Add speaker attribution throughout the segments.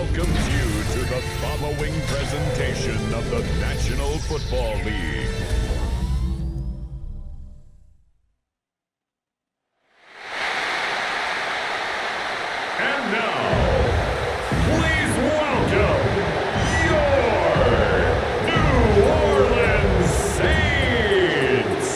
Speaker 1: welcomes you to the following presentation of the National Football League. And now, please welcome your New Orleans Saints.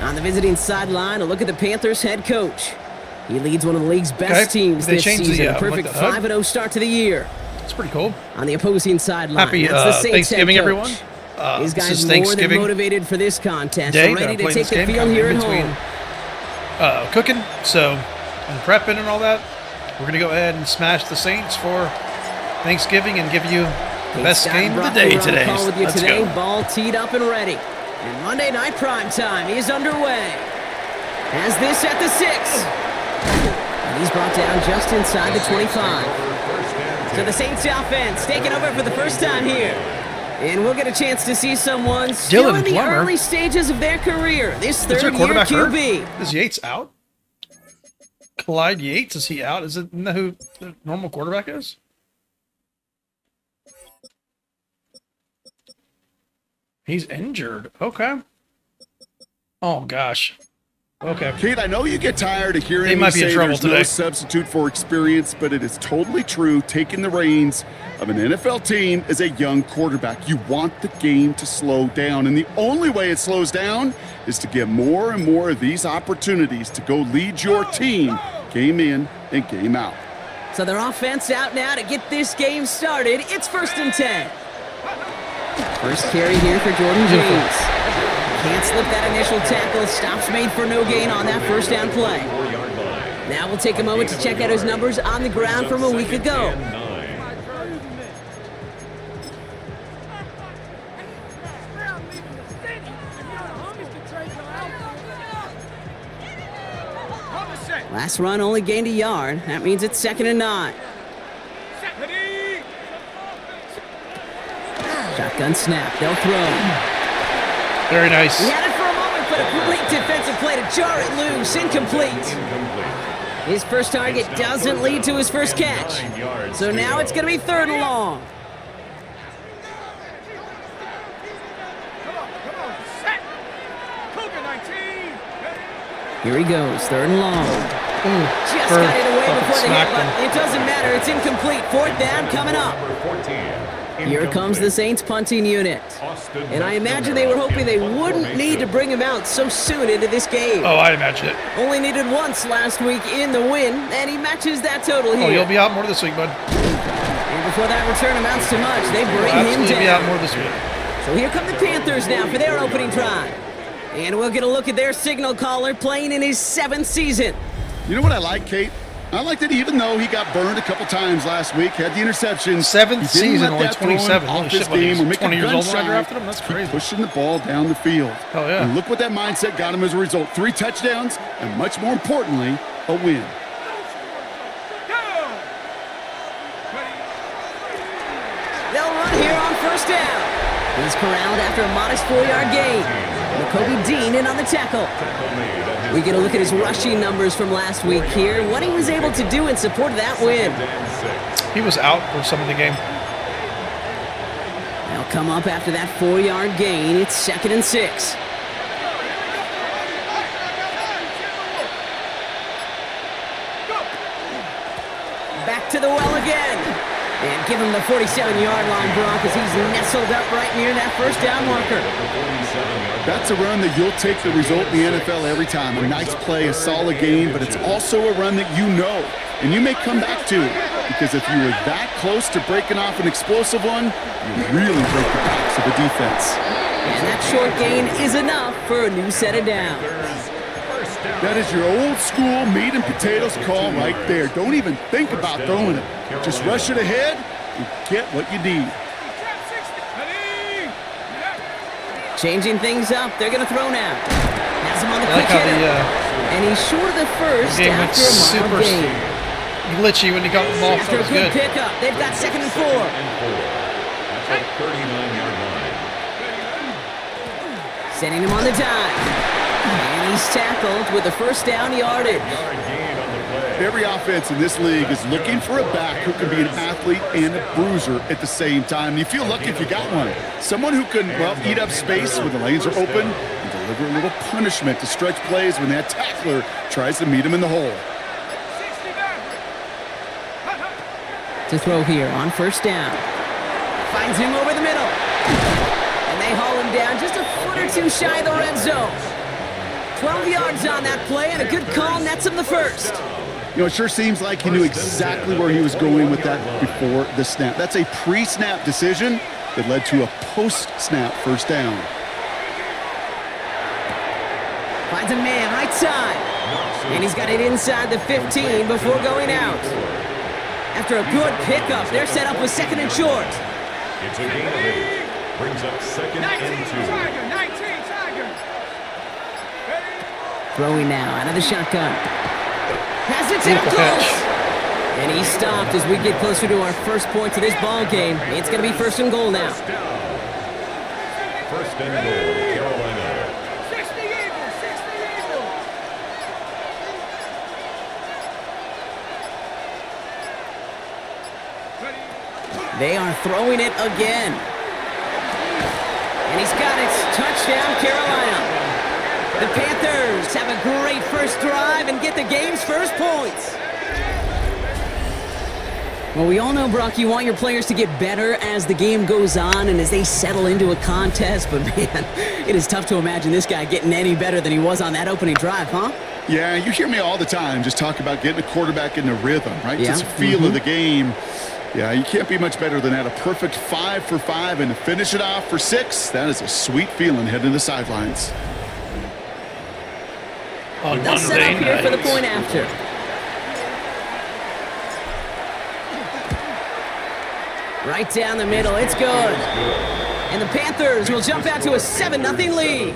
Speaker 2: On the visiting sideline, a look at the Panthers head coach. He leads one of the league's best teams this season. A perfect 5-0 start to the year.
Speaker 3: It's pretty cool.
Speaker 2: On the opposing sideline,
Speaker 3: Happy
Speaker 2: that's the Saints
Speaker 3: Thanksgiving,
Speaker 2: head
Speaker 3: everyone.
Speaker 2: coach. These guys more than motivated for this contest.
Speaker 3: Day,
Speaker 2: Ready to take the field here at home.
Speaker 3: Cooking, and prepping and all that. We're going to go ahead and smash the Saints for Thanksgiving and give you the best game of the day today. Let's go.
Speaker 2: Ball teed up and ready. And Monday Night Primetime is underway. Has this at the 6. And he's brought down just inside the 25. So the Saints offense taking over for the first time here. And we'll get a chance to see someone still in the early stages of their career. This third-year QB.
Speaker 3: Is Yates out? Clyde Yates, is he out? Isn't that who the normal quarterback is? He's injured. Okay. Oh, gosh. Okay.
Speaker 4: Kate, I know you get tired of hearing me say there's no substitute for experience, but it is totally true. Taking the reins of an NFL team as a young quarterback, you want the game to slow down, and the only way it slows down is to get more and more of these opportunities to go lead your team game in and game out.
Speaker 2: So their offense out now to get this game started. It's 1st and 10. First carry here for Jordan James. Can't slip that initial tackle. Stops made for no gain on that first down play. Now we'll take a moment to check out his numbers on the ground from a week ago. Last run only gained a yard. That means it's 2nd and 9. Shotgun snap. They'll throw.
Speaker 3: Very nice.
Speaker 2: He had it for a moment, but a great defensive play to jar it loose. Incomplete. His first target doesn't lead to his first catch. So now it's going to be 3rd and long. Here he goes, 3rd and long. Just got it away before the hit, but it doesn't matter. It's incomplete. 4th down coming up. Here comes the Saints punting unit. And I imagine they were hoping they wouldn't need to bring him out so soon into this game.
Speaker 3: Oh, I imagine it.
Speaker 2: Only needed once last week in the win, and he matches that total here.
Speaker 3: Oh, you'll be out more this week, bud.
Speaker 2: And before that return amounts to much, they bring him down.
Speaker 3: Be out more this week.
Speaker 2: So here come the Panthers now for their opening drive. And we'll get a look at their signal caller playing in his 7th season.
Speaker 4: You know what I like, Kate? I like that even though he got burned a couple times last week, had the interception.
Speaker 3: 7th season, only 27.
Speaker 4: Holy shit, game, or
Speaker 3: 20 years old when I drafted him? That's crazy.
Speaker 4: Pushing the ball down the field.
Speaker 3: Oh, yeah.
Speaker 4: And look what that mindset got him as a result. 3 touchdowns, and much more importantly, a win.
Speaker 2: They'll run here on 1st down. He's corralled after a modest 4-yard gain. Kobe Dean in on the tackle. We get a look at his rushing numbers from last week here, what he was able to do in support of that win.
Speaker 3: He was out for some of the game.
Speaker 2: They'll come up after that 4-yard gain. It's 2nd and 6. Back to the well again. And give him the 47-yard line, Brock, as he's nestled up right near that 1st down marker.
Speaker 4: That's a run that you'll take the result in the NFL every time. A nice play, a solid game, but it's also a run that you know, and you may come back to, because if you were that close to breaking off an explosive one, you really break the backs of the defense.
Speaker 2: And that short gain is enough for a new set of downs.
Speaker 4: That is your old school meat and potatoes call right there. Don't even think about throwing it. Just rush it ahead and get what you need.
Speaker 2: Changing things up. They're going to throw now. Has him on the quick hitter. And he's short of the first after a super game.
Speaker 3: Glitchy when he got the ball.
Speaker 2: After a good pickup, they've got 2nd and 4.
Speaker 1: That's a 39-yard line.
Speaker 2: Sending him on the dive. And he's tackled with the first down yardage.
Speaker 4: Every offense in this league is looking for a back who can be an athlete and a bruiser at the same time. You feel lucky if you got one. Someone who can, well, eat up space when the lanes are open and deliver a little punishment to stretch plays when that tackler tries to meet him in the hole.
Speaker 2: To throw here on first down. Finds him over the middle. And they haul him down just a foot or two shy of the red zone. 12 yards on that play, and a good call nets him the first.
Speaker 4: You know, it sure seems like he knew exactly where he was going with that before the snap. That's a pre-snap decision that led to a post-snap first down.
Speaker 2: Finds a man right side. And he's got it inside the 15 before going out. After a good pickup, they're set up with 2nd and short.
Speaker 1: It's a gain of 8. Brings up 2nd and 2.
Speaker 2: Throwing now out of the shotgun. Has it down close. And he's stopped as we get closer to our first point to this ball game. It's going to be 1st and goal now.
Speaker 1: 1st and goal, Carolina.
Speaker 2: They are throwing it again. And he's got it. Touchdown, Carolina. The Panthers have a great first drive and get the game's first points. Well, we all know, Brock, you want your players to get better as the game goes on and as they settle into a contest. But, man, it is tough to imagine this guy getting any better than he was on that opening drive, huh?
Speaker 4: Yeah, you hear me all the time just talk about getting a quarterback in the rhythm, right?
Speaker 2: Yeah.
Speaker 4: Just feel of the game. Yeah, you can't be much better than that. A perfect 5 for 5 and to finish it off for 6. That is a sweet feeling heading to the sidelines.
Speaker 2: They'll set up here for the point after. Right down the middle. It's good. And the Panthers will jump out to a 7-0 lead.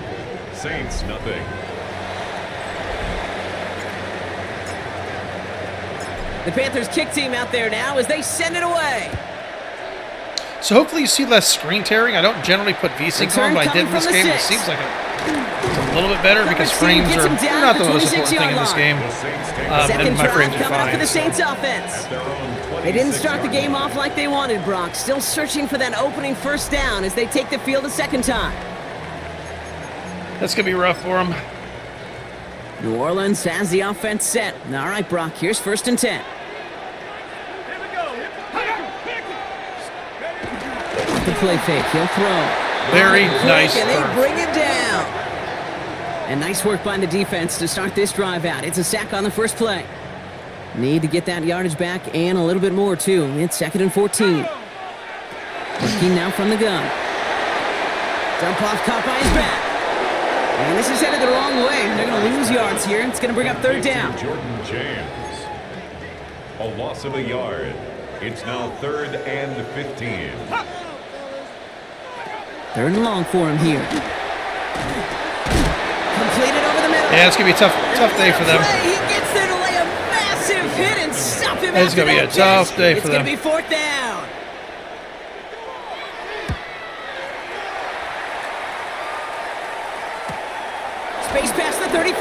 Speaker 1: Saints, nothing.
Speaker 2: The Panthers kick team out there now as they send it away.
Speaker 3: So hopefully you see less screen tearing. I don't generally put V-Sync on, but I did in this game. It seems like it's a little bit better because frames are not the most important thing in this game. And my frames are fine.
Speaker 2: For the Saints offense. They didn't start the game off like they wanted, Brock. Still searching for that opening first down as they take the field a second time.
Speaker 3: That's going to be rough for them.
Speaker 2: New Orleans has the offense set. All right, Brock, here's 1st and 10. The play fake, he'll throw.
Speaker 3: Very nice.
Speaker 2: And they bring it down. And nice work by the defense to start this drive out. It's a sack on the first play. Need to get that yardage back and a little bit more, too. It's 2nd and 14. Working now from the gun. Dump off caught by his back. And this is headed the wrong way. They're going to lose yards here. It's going to bring up 3rd down.
Speaker 1: Jordan James. A loss of a yard. It's now 3rd and 15.
Speaker 2: 3rd and long for him here. Completed over the middle.
Speaker 3: Yeah, it's going to be a tough day for them.
Speaker 2: He gets there to lay a massive hit and stop him.
Speaker 3: It's going to be a tough day for them.
Speaker 2: It's going to be 4th down. Space past the 35.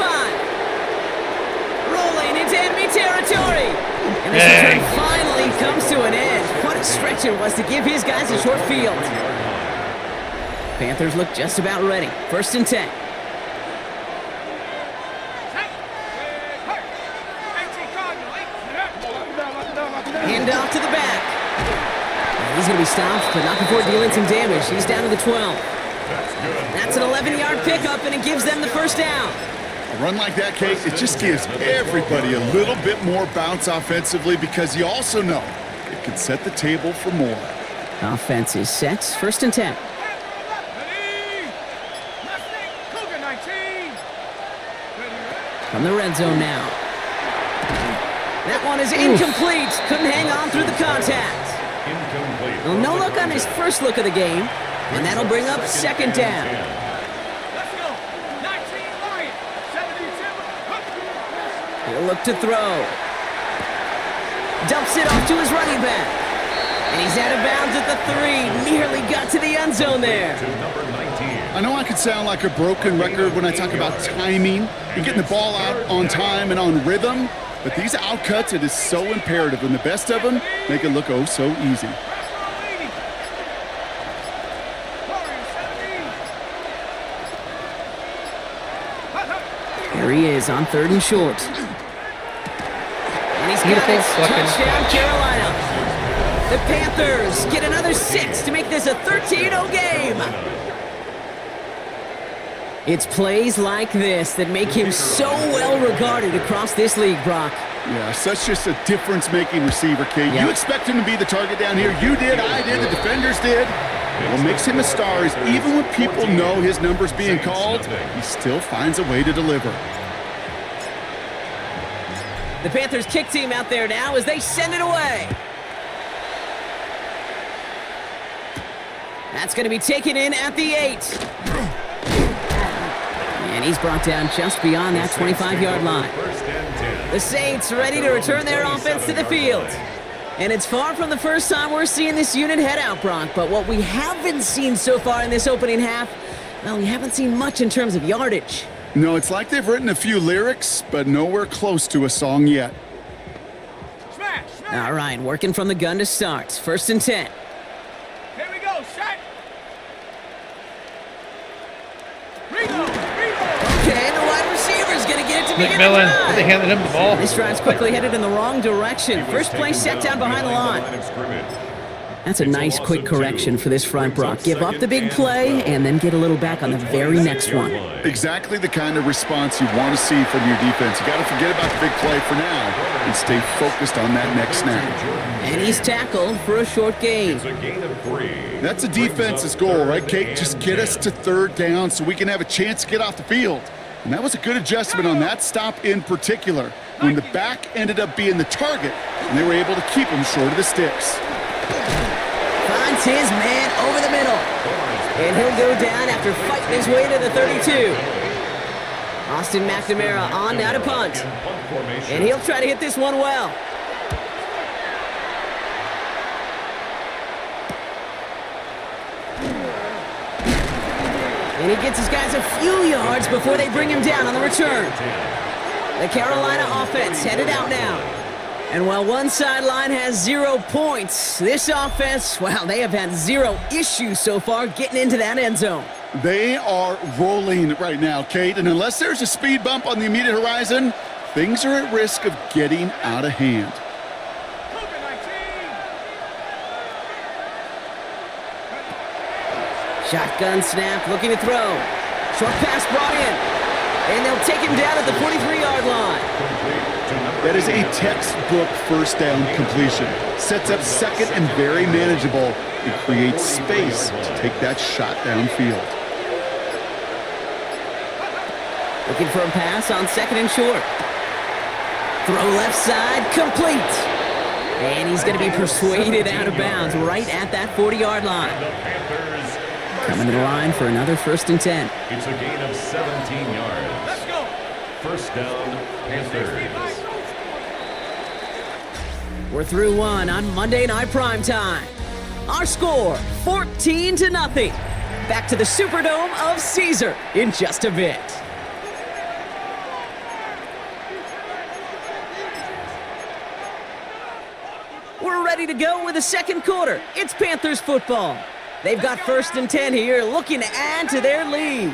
Speaker 2: Rolling into enemy territory. And this return finally comes to an end. What a stretch it was to give his guys a short field. Panthers look just about ready. 1st and 10. Hand off to the back. And he's going to be stopped, but not before dealing some damage. He's down to the 12. That's an 11-yard pickup, and it gives them the first down.
Speaker 4: A run like that, Kate, it just gives everybody a little bit more bounce offensively because you also know it can set the table for more.
Speaker 2: Offense is set. 1st and 10. From the red zone now. That one is incomplete. Couldn't hang on through the contact.
Speaker 1: Incomplete.
Speaker 2: Well, no look on his first look of the game, and that'll bring up 2nd down. He'll look to throw. Dumps it off to his running back. And he's out of bounds at the 3. Nearly got to the end zone there.
Speaker 4: I know I could sound like a broken record when I talk about timing and getting the ball out on time and on rhythm, but these outcuts, it is so imperative, and the best of them make it look oh so easy.
Speaker 2: Here he is on 3rd and short. And he's got it. Touchdown, Carolina. The Panthers get another 6 to make this a 13-0 game. It's plays like this that make him so well regarded across this league, Brock.
Speaker 4: Yeah, such just a difference-making receiver, Kate. You expect him to be the target down here. You did, I did, the defenders did. What makes him a star is even when people know his number's being called, he still finds a way to deliver.
Speaker 2: The Panthers kick team out there now as they send it away. That's going to be taken in at the 8. And he's brought down just beyond that 25-yard line. The Saints ready to return their offense to the field. And it's far from the first time we're seeing this unit head out, Brock. But what we haven't seen so far in this opening half, well, we haven't seen much in terms of yardage.
Speaker 4: No, it's like they've written a few lyrics, but nowhere close to a song yet.
Speaker 2: All right, working from the gun to start. 1st and 10.
Speaker 5: Here we go, shot.
Speaker 2: Okay, the wide receiver's going to get it to begin the
Speaker 3: McMillan,
Speaker 2: drive.
Speaker 3: they handed him the ball.
Speaker 2: This drive's quickly headed in the wrong direction. First play set down behind the line. That's a nice quick correction for this front, Brock. Give up the big play and then get a little back on the very next one.
Speaker 4: Exactly the kind of response you want to see from your defense. You got to forget about the big play for now and stay focused on that next snap.
Speaker 2: And he's tackled for a short gain.
Speaker 4: That's a defense's goal, right, Kate? Just get us to 3rd down so we can have a chance to get off the field. And that was a good adjustment on that stop in particular, when the back ended up being the target, and they were able to keep him short of the sticks.
Speaker 2: Finds his man over the middle. And he'll go down after fighting his way to the 32. Austin McNamara on now to punt. And he'll try to hit this one well. And he gets his guys a few yards before they bring him down on the return. The Carolina offense headed out now. And while one sideline has 0 points, this offense, well, they have had 0 issues so far getting into that end zone.
Speaker 4: They are rolling right now, Kate, and unless there's a speed bump on the immediate horizon, things are at risk of getting out of hand.
Speaker 2: Shotgun snap, looking to throw. Short pass brought in. And they'll take him down at the 43-yard line.
Speaker 4: That is a textbook 1st down completion. Sets up 2nd and very manageable. It creates space to take that shot downfield.
Speaker 2: Looking for a pass on 2nd and short. Throw left side, complete. And he's going to be persuaded out of bounds right at that 40-yard line. Coming to the line for another 1st and 10.
Speaker 1: It's a gain of 17 yards.
Speaker 5: Let's go.
Speaker 1: 1st down, Panthers.
Speaker 2: We're through one on Monday Night Primetime. Our score, 14-0. Back to the Superdome of Caesar in just a bit. We're ready to go with the 2nd quarter. It's Panthers football. They've got 1st and 10 here, looking to add to their lead.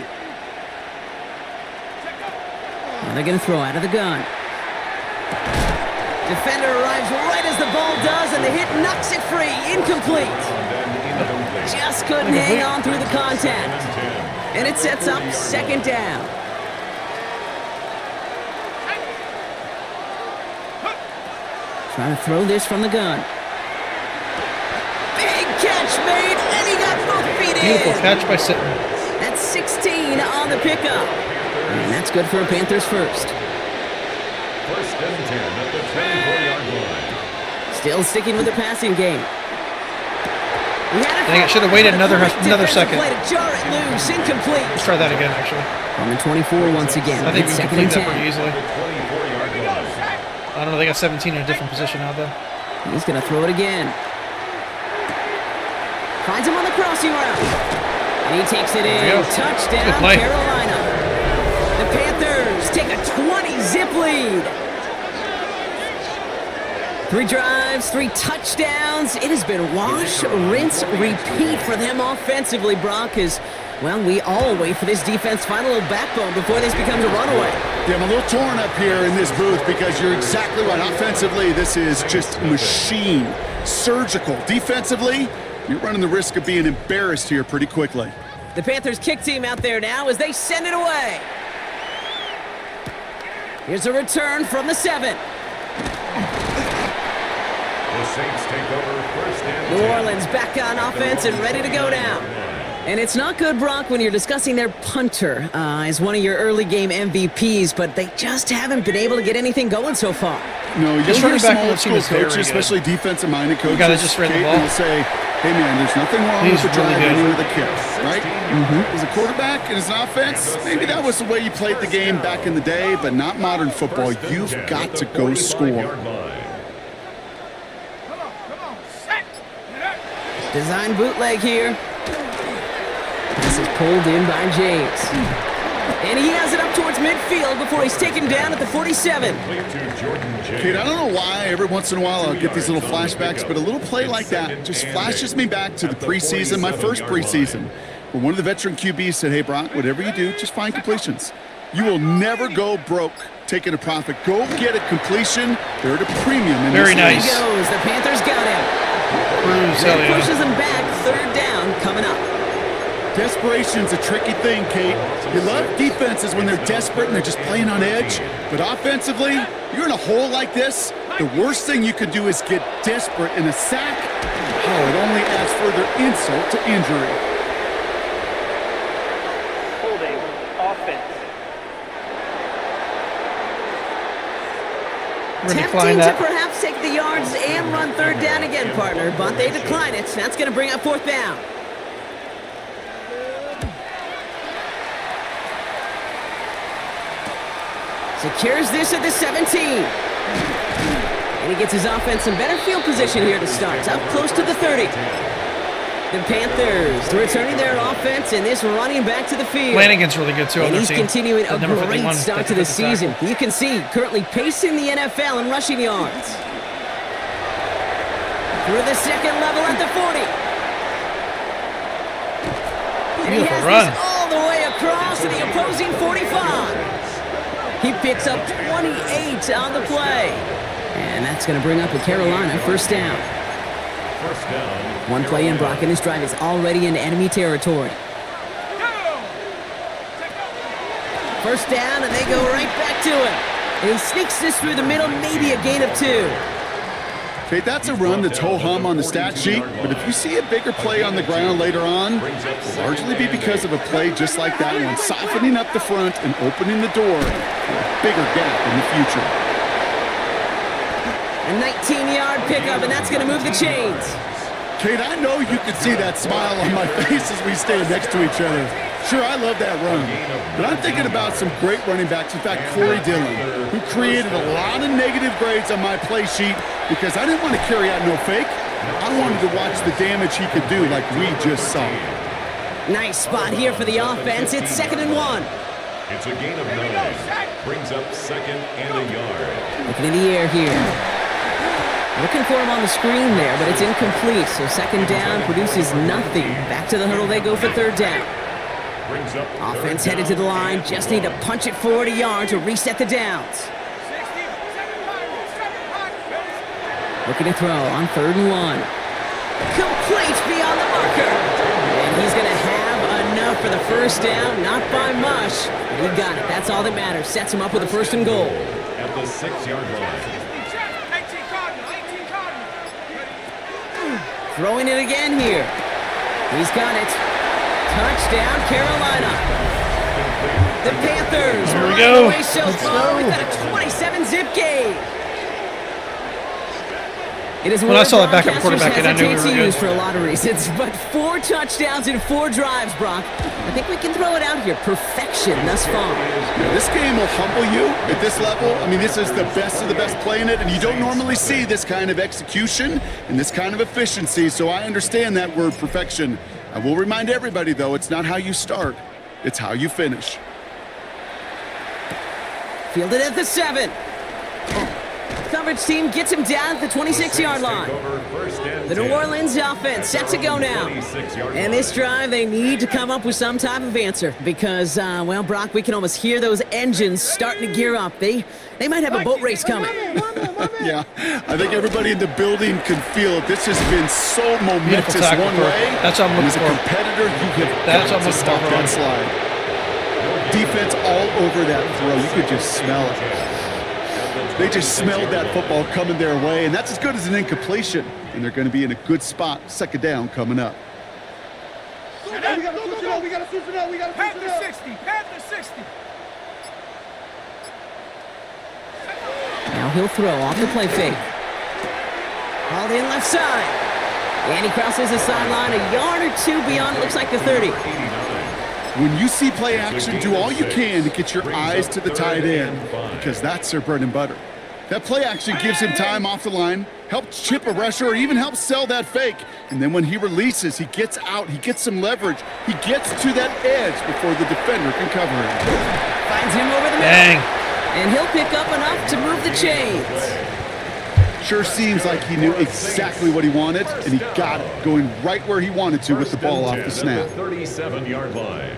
Speaker 2: And they're going to throw out of the gun. Defender arrives right as the ball does, and the hit knocks it free. Incomplete. Just couldn't hang on through the contact. And it sets up 2nd down. Trying to throw this from the gun. Big catch made, and he got both feet in.
Speaker 3: Beautiful catch by Sitton.
Speaker 2: That's 16 on the pickup. And that's good for a Panthers 1st.
Speaker 1: 1st and 10 at the 24-yard line.
Speaker 2: Still sticking with the passing game.
Speaker 3: Dang, I should have waited another second.
Speaker 2: Play to jar it loose, incomplete.
Speaker 3: Let's try that again, actually.
Speaker 2: On the 24 once again.
Speaker 3: I think
Speaker 2: it's
Speaker 3: we
Speaker 2: 2nd
Speaker 3: complete
Speaker 2: and
Speaker 3: that
Speaker 2: 10.
Speaker 3: pretty easily.
Speaker 1: 24-yard line.
Speaker 3: I don't know. They got 17 in a different position out there.
Speaker 2: He's going to throw it again. Finds him on the crossing route. And he takes it in. Touchdown, Carolina. The Panthers take a 20-zip lead. 3 drives, 3 touchdowns. It has been wash, rinse, repeat for them offensively, Brock, as, well, we all wait for this defense to find a little backbone before this becomes a runaway.
Speaker 4: Yeah, I'm a little torn up here in this booth because you're exactly right. Offensively, this is just machine, surgical. Defensively, you're running the risk of being embarrassed here pretty quickly.
Speaker 2: The Panthers kick team out there now as they send it away. Here's a return from the 7.
Speaker 1: The Saints take over first and
Speaker 2: New
Speaker 1: 10.
Speaker 2: Orleans back on offense and ready to go now. And it's not good, Brock, when you're discussing their punter as one of your early game MVPs, but they just haven't been able to get anything going so far.
Speaker 4: No, you'll hear some old school coaches, especially defensive-minded coaches,
Speaker 3: just ran the ball.
Speaker 4: will say, hey, man, there's nothing wrong with the drive ending with a kick, right? As a quarterback and as an offense, maybe that was the way you played the game back in the day, but not modern football. You've got to go score.
Speaker 2: Design bootleg here. This is pulled in by James. And he has it up towards midfield before he's taken down at the 47.
Speaker 4: Kate, I don't know why every once in a while I'll get these little flashbacks, but a little play like that just flashes me back to the preseason, my first preseason, where one of the veteran QBs said, hey, Brock, whatever you do, just find completions. You will never go broke taking a profit. Go get a completion. They're at a premium in
Speaker 3: Very
Speaker 4: this
Speaker 3: nice.
Speaker 2: He goes. The Panthers got him. That pushes him back. 3rd down coming up.
Speaker 4: Desperation's a tricky thing, Kate. You love defenses when they're desperate and they're just playing on edge. But offensively, you're in a hole like this, the worst thing you could do is get desperate in a sack. Oh, it only adds further insult to injury.
Speaker 6: Holding offense.
Speaker 2: Tempting to perhaps take the yards and run 3rd down again, partner, but they decline it. That's going to bring up 4th down. Secures this at the 17. And he gets his offense in better field position here to start. It's up close to the 30. The Panthers returning their offense and this running back to the field.
Speaker 3: Flanagan's really good, too, on
Speaker 2: And
Speaker 3: their
Speaker 2: he's
Speaker 3: team.
Speaker 2: continuing a
Speaker 3: Number
Speaker 2: great
Speaker 3: 51,
Speaker 2: start to the season. You can see currently pacing the NFL in rushing yards. Through the 2nd level at the 40. And he has this all the way across to the opposing 45. He picks up 28 on the play. And that's going to bring up a Carolina 1st down. One play in, Brock, and this drive is already in enemy territory. 1st down, and they go right back to him. And he sneaks this through the middle, maybe a gain of 2.
Speaker 4: Okay, that's a run that's ho-hum on the stat sheet, but if you see a bigger play on the ground later on, it'll largely be because of a play just like that one, softening up the front and opening the door for a bigger gap in the future.
Speaker 2: A 19-yard pickup, and that's going to move the chains.
Speaker 4: Kate, I know you can see that smile on my face as we stand next to each other. Sure, I love that run, but I'm thinking about some great running backs. In fact, Corey Dillon, who created a lot of negative grades on my play sheet because I didn't want to carry out no fake. I wanted to watch the damage he could do like we just saw.
Speaker 2: Nice spot here for the offense. It's 2nd and 1.
Speaker 1: It's a gain of 9. Brings up 2nd and a yard.
Speaker 2: Looking in the air here. Looking for him on the screen there, but it's incomplete. So 2nd down produces nothing. Back to the huddle they go for 3rd down. Offense headed to the line. Just need to punch it 40 yards to reset the downs. Looking to throw on 3rd and 1. Complete beyond the marker. And he's going to have enough for the 1st down. Not by much. But he got it. That's all that matters. Sets him up with a 1st and goal.
Speaker 1: At the 6-yard line.
Speaker 2: Throwing it again here. He's got it. Touchdown, Carolina. The Panthers
Speaker 3: Here we
Speaker 2: run
Speaker 3: go.
Speaker 2: away so far with a 27-zip gain. It is
Speaker 3: when I saw that backup quarterback,
Speaker 2: and
Speaker 3: I knew we were
Speaker 2: to
Speaker 3: good.
Speaker 2: use for a lot of reasons, but 4 touchdowns in 4 drives, Brock. I think we can throw it out here. Perfection thus far.
Speaker 4: This game will humble you at this level. I mean, this is the best of the best playing it, and you don't normally see this kind of execution and this kind of efficiency, so I understand that word perfection. I will remind everybody, though, it's not how you start, it's how you finish.
Speaker 2: Fielded at the 7. Coverage team gets him down at the 26-yard line. The New Orleans offense set to go now. And this drive, they need to come up with some type of answer because, well, Brock, we can almost hear those engines starting to gear up. They might have a boat race coming.
Speaker 4: Yeah, I think everybody in the building can feel it. This has been so momentous one way.
Speaker 3: That's what I'm looking for.
Speaker 4: As a competitor, you have got to stop that slide. Defense all over that throw. You could just smell it. They just smelled that football coming their way, and that's as good as an incompletion. And they're going to be in a good spot, 2nd down coming up.
Speaker 5: Panther 60, Panther 60.
Speaker 2: Now he'll throw off the play fake. Hauled in left side. And he crosses the sideline a yard or 2 beyond, it looks like the 30.
Speaker 4: When you see play action, do all you can to get your eyes to the tight end because that's their bread and butter. That play action gives him time off the line, helps chip a rusher, or even helps sell that fake. And then when he releases, he gets out, he gets some leverage. He gets to that edge before the defender can cover him.
Speaker 2: Finds him over the middle.
Speaker 3: Dang.
Speaker 2: And he'll pick up enough to move the chains.
Speaker 4: Sure seems like he knew exactly what he wanted, and he got it, going right where he wanted to with the ball off the snap.
Speaker 1: 37-yard line.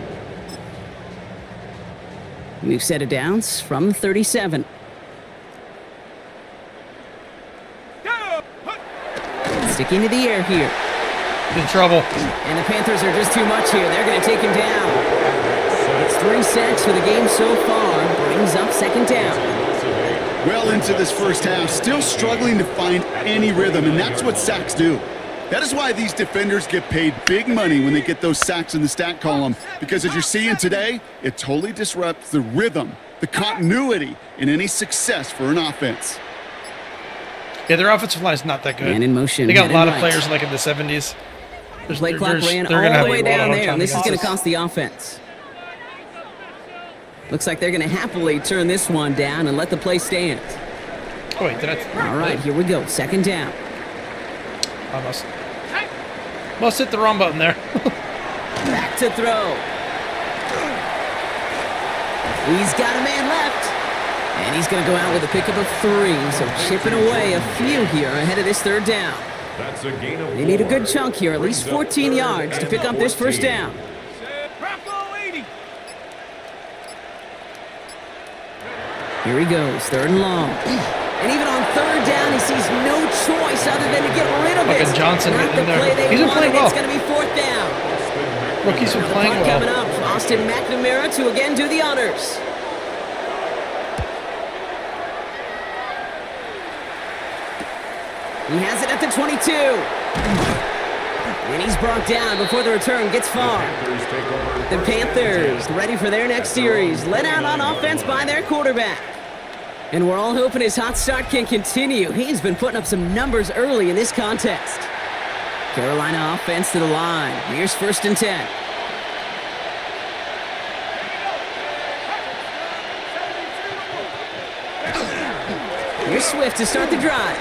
Speaker 2: We've set it downs from the 37. Sticking to the air here.
Speaker 3: In trouble.
Speaker 2: And the Panthers are just too much here. They're going to take him down. It's 3 sacks for the game so far. Brings up 2nd down.
Speaker 4: Well into this first half, still struggling to find any rhythm, and that's what sacks do. That is why these defenders get paid big money when they get those sacks in the stat column, because as you're seeing today, it totally disrupts the rhythm, the continuity in any success for an offense.
Speaker 3: Yeah, their offensive line is not that good.
Speaker 2: And in motion.
Speaker 3: They got a lot of players like in the 70s.
Speaker 2: Play clock ran all the way down there, and this is going to cost the offense. Looks like they're going to happily turn this one down and let the play stand.
Speaker 3: Oh, wait, did I?
Speaker 2: All right, here we go. 2nd down.
Speaker 3: I must hit the wrong button there.
Speaker 2: Back to throw. He's got a man left. And he's going to go out with a pickup of 3. So chipping away a few here ahead of this 3rd down.
Speaker 1: That's a gain of 4.
Speaker 2: They need a good chunk here, at least 14 yards to pick up this 1st down. Here he goes, 3rd and long. And even on 3rd down, he sees no choice other than to get rid of it.
Speaker 3: Like a Johnson
Speaker 2: Not the
Speaker 3: in there.
Speaker 2: play they
Speaker 3: He's been
Speaker 2: wanted.
Speaker 3: playing well.
Speaker 2: It's going to be 4th down.
Speaker 3: Rookie's been playing
Speaker 2: Punt coming
Speaker 3: well.
Speaker 2: up. Austin McNamara to again do the honors. He has it at the 22. And he's brought down before the return gets far. The Panthers ready for their next series. Led out on offense by their quarterback. And we're all hoping his hot start can continue. He's been putting up some numbers early in this contest. Carolina offense to the line. Here's 1st and 10. Here's Swift to start the drive.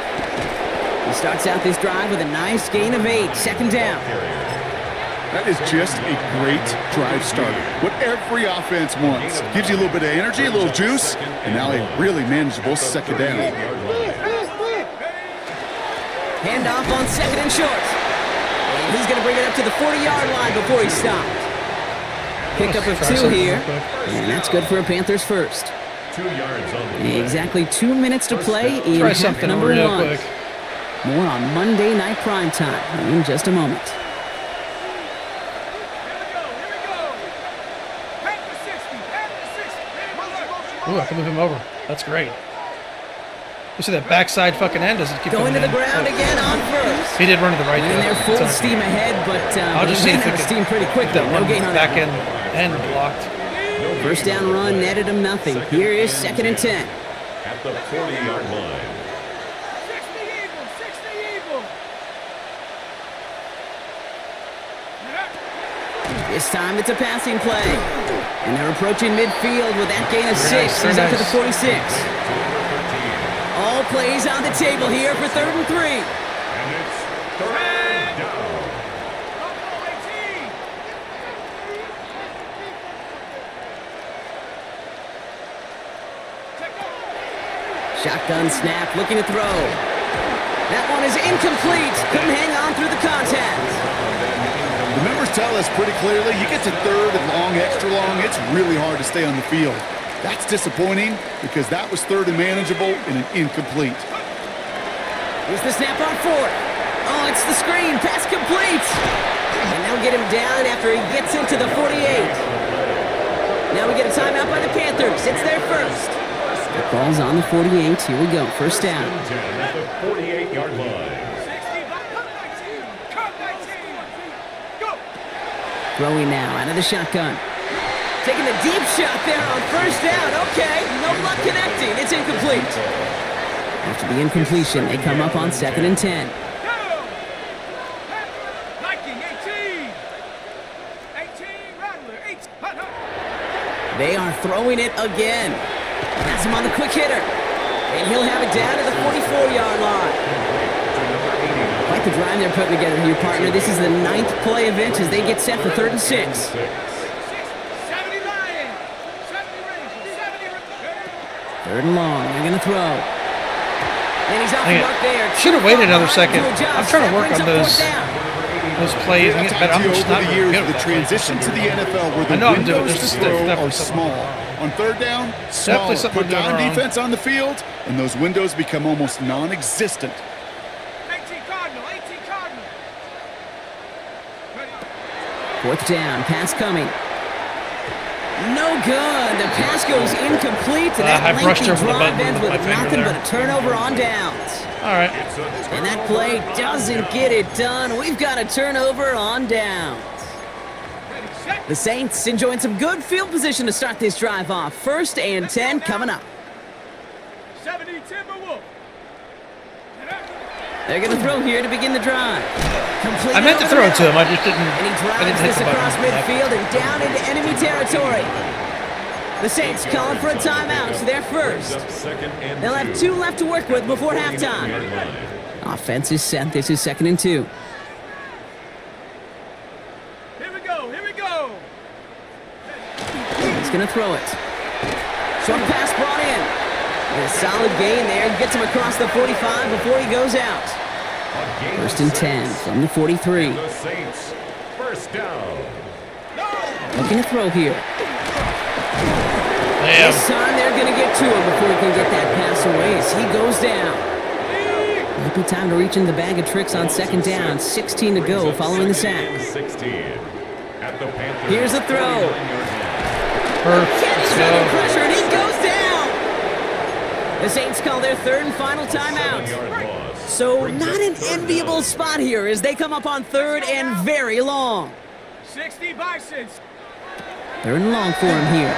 Speaker 2: He starts out this drive with a nice gain of 8. 2nd down.
Speaker 4: That is just a great drive starter. What every offense wants. Gives you a little bit of energy, a little juice, and now a really manageable 2nd down.
Speaker 2: Handoff on 2nd and short. And he's going to bring it up to the 40-yard line before he stopped. Pickup of 2 here, and that's good for a Panthers first.
Speaker 1: 2 yards on the
Speaker 2: Exactly 2 minutes to play in
Speaker 3: Try
Speaker 2: half
Speaker 3: something
Speaker 2: number
Speaker 3: real
Speaker 2: 1.
Speaker 3: quick.
Speaker 2: More on Monday Night Primetime in just a moment.
Speaker 3: Ooh, I can move him over. That's great. You see that backside fucking end doesn't keep
Speaker 2: Going to the
Speaker 3: in.
Speaker 2: ground again on first.
Speaker 3: He did run to the right.
Speaker 2: And they're full
Speaker 3: Sorry.
Speaker 2: steam ahead, but
Speaker 3: I'll just see if we can
Speaker 2: steam pretty quick though. No gain on
Speaker 3: back
Speaker 2: that.
Speaker 3: end blocked.
Speaker 2: First down run netted him nothing. Here is 2nd and 10.
Speaker 1: at the 40-yard line.
Speaker 2: This time it's a passing play. And they're approaching midfield with that gain of 6. He's up to the 46. All plays on the table here for 3rd and 3.
Speaker 1: And it's third down.
Speaker 2: Shotgun snap, looking to throw. That one is incomplete. Couldn't hang on through the contact.
Speaker 4: The numbers tell us pretty clearly, you get to 3rd and long, extra long, it's really hard to stay on the field. That's disappointing because that was 3rd and manageable and an incomplete.
Speaker 2: Here's the snap on 4th. Oh, it's the screen. Pass complete. And they'll get him down after he gets into the 48. Now we get a timeout by the Panthers. It's their first. The ball's on the 48. Here we go. First down.
Speaker 1: At the 48-yard line.
Speaker 2: Throwing now out of the shotgun. Taking a deep shot there on first down. Okay, no luck connecting. It's incomplete. After the incompletion, they come up on 2nd and 10. They are throwing it again. Has him on the quick hitter. And he'll have it down to the 44-yard line. Quite the drive they're putting together here, partner. This is the 9th play of it as they get set for 3rd and 6. 3rd and long. They're going to throw. And he's off the mark there.
Speaker 3: Should have waited another second. I'm trying to work on those plays and get better. I'm just not
Speaker 4: over the years of the transition to the NFL where the windows to throw are small. On 3rd down, small. Put down defense on the field, and those windows become almost non-existent.
Speaker 2: 4th down, pass coming. No good. The pass goes incomplete. And that lengthy drive ends with nothing but a turnover on downs.
Speaker 3: All right.
Speaker 2: And that play doesn't get it done. We've got a turnover on downs. The Saints enjoying some good field position to start this drive off. 1st and 10 coming up.
Speaker 5: 70 Timberwolf.
Speaker 2: They're going to throw here to begin the drive. Complete
Speaker 3: I meant to throw it to him. I just didn't.
Speaker 2: And he drives this across midfield and down into enemy territory. The Saints calling for a timeout. They're first. They'll have 2 left to work with before halftime. Offense is set. This is 2nd and 2.
Speaker 5: Here we go. Here we go.
Speaker 2: He's going to throw it. Short pass brought in. And a solid gain there. Gets him across the 45 before he goes out. 1st and 10 from the 43.
Speaker 1: The Saints, first down.
Speaker 2: Looking to throw here.
Speaker 3: Damn.
Speaker 2: This time they're going to get to him before he can get that pass away as he goes down. Might be time to reach in the bag of tricks on 2nd down. 16 to go following the sack.
Speaker 1: 16 at the Panthers.
Speaker 2: Here's the throw.
Speaker 3: Let's
Speaker 2: Under
Speaker 3: go.
Speaker 2: pressure and he goes down. The Saints call their 3rd and final timeout. So not an enviable spot here as they come up on 3rd and very long.
Speaker 5: 60 Bisons.
Speaker 2: 3rd and long for him here.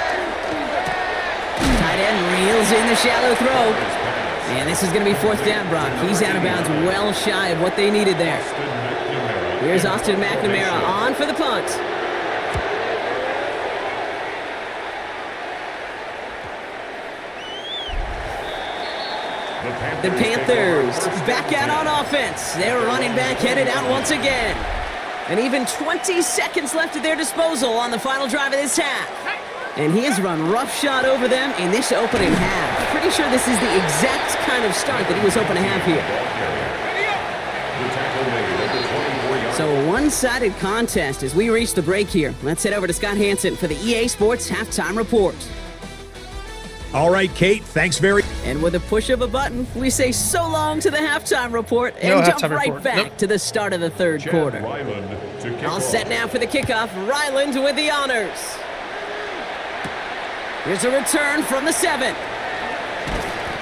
Speaker 2: Tight end reels in the shallow throw. And this is going to be 4th down, Brock. He's out of bounds well shy of what they needed there. Here's Austin McNamara on for the punt. The Panthers back out on offense. Their running back headed out once again. And even 20 seconds left at their disposal on the final drive of this half. And he has run roughshod over them in this opening half. Pretty sure this is the exact kind of start that he was hoping to have here. So a one-sided contest as we reach the break here. Let's head over to Scott Hansen for the EA Sports Halftime Report.
Speaker 7: All right, Kate, thanks very much.
Speaker 2: And with a push of a button, we say so long to the halftime report and jump right back to the start of the 3rd quarter. All set now for the kickoff. Ryland with the honors. Here's a return from the 7.